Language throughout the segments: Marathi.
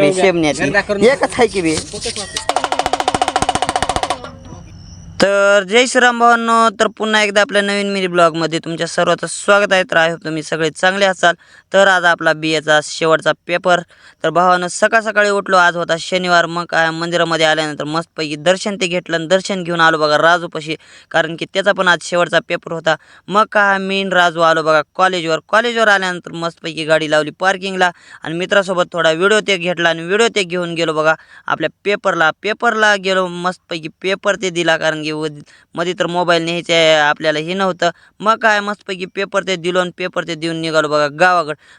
बी शेमण्याची एकच आहे की बी. तर जय श्रीराम भावांनो, तर पुन्हा एकदा आपल्या नवीन मिनी ब्लॉगमध्ये तुमच्या सर्वांचं स्वागत आहे. तर आय होप तुम्ही सगळे चांगले असाल. तर आज आपला BAचा शेवटचा पेपर. तर भावानं सकाळ सकाळी उठलो, आज होता शनिवार. मग काय मंदिरामध्ये आल्यानंतर मस्तपैकी दर्शन ते घेतलं आणि दर्शन घेऊन आलो बघा राजूपाशी, कारण की त्याचा पण आज शेवटचा पेपर होता. मग काय मी राजू आलो बघा कॉलेजवर आल्यानंतर मस्तपैकी गाडी लावली पार्किंगला आणि मित्रासोबत थोडा व्हिडिओ ते घेतला आणि व्हिडिओ ते घेऊन गेलो बघा आपल्या पेपरला गेलो. मस्तपैकी पेपर ते दिला, कारण की मध्ये तर मोबाईल न्यायचे आपल्याला हे नव्हतं. मग काय मस्तपैकी पेपर ते दिलो आणि पेपर ते देऊन निघालो बघा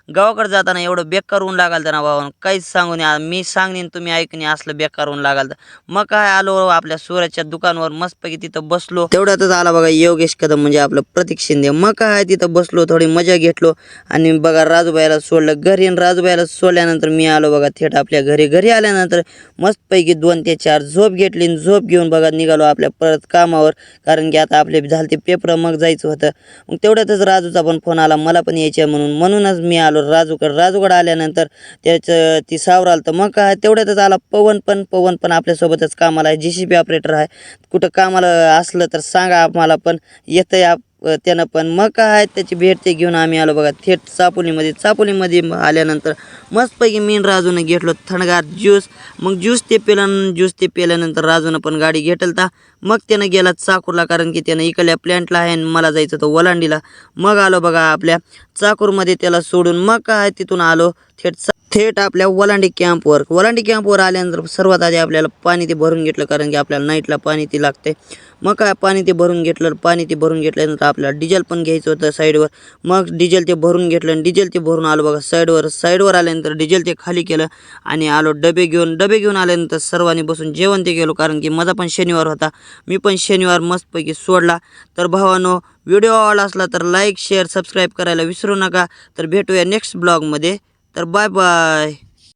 गावाकडे जाताना एवढं बेकार ऊन लागाल ना भावा, काहीच सांगू नये. मी सांगेन तुम्ही ऐकणे, असलं बेकार ऊन लागाल. मग काय आलो आपल्या सूरजच्या दुकानावर, मस्तपैकी तिथं बसलो. तेवढ्यातच आला बघा योगेश कदम, म्हणजे आपलं प्रतीक शिंदे. मग काय तिथं बसलो, थोडी मजा घेतलो आणि बघा राजूबाईला सोडलं घरी. आणि राजूबाईला सोडल्यानंतर मी आलो बघा थेट आपल्या घरी आल्यानंतर मस्तपैकी 2 ते 4 झोप घेतली आणि झोप घेऊन बघा निघालो आपल्या परत कामावर, कारण की आता आपले झालते पेपर, मग जायचं होतं. मग तेवढ्यातच राजूचा पण फोन आला, मला पण यायचे म्हणूनच मी आलो राजूकडे आल्यानंतर त्याचं ती सावराल. तर मग काय तेवढ्यातच आला पवन पण आपल्यासोबतच कामाला आहे, JCB ऑपरेटर आहे. कुठं कामाला असलं तर सांगा आम्हाला, पण येतं त्यानं पण. मग काय त्याची भेट ते घेऊन आम्ही आलो बघा थेट चापोलीमध्ये आल्यानंतर मस्तपैकी मी राजूनं घेतलो थंडगार ज्यूस. मग ज्यूस ते पेल्यानंतर राजूनं पण गाडी घेतलता. मग त्यानं गेला चाकूरला, कारण की त्यानं इकडल्या प्लॅन्टला आहे आणि मला जायचं होतं वलांडीला. मग आलो बघा आपल्या चाकूरमध्ये त्याला सोडून. मग काय तिथून आलो थेट आपल्या वलांडी कॅम्पवर आल्यानंतर सर्वात आधी आपल्याला पाणी ते भरून घेतलं, कारण की आपल्याला नाईटला पाणी ते लागते. मग काय पाणी ते भरून घेतल्यानंतर आपल्याला डिझेल पण घ्यायचं होतं साईडवर. मग डिझेल ते भरून घेतलं आणि डिझेल ते भरून आलो बघा साईडवर आल्यानंतर डिझेल ते खाली केलं आणि आलो डबे घेऊन आल्यानंतर सर्वांनी बसून जेवण ते गेलो, कारण की माझा पण शनिवार होता. मी पण शनिवार मस्तपैकी सोडला. तर भावानो, व्हिडिओ आवडला असला तर लाईक शेअर सबस्क्राईब करायला विसरू नका. तर भेटूया नेक्स्ट ब्लॉगमध्ये. तर बाय बाय.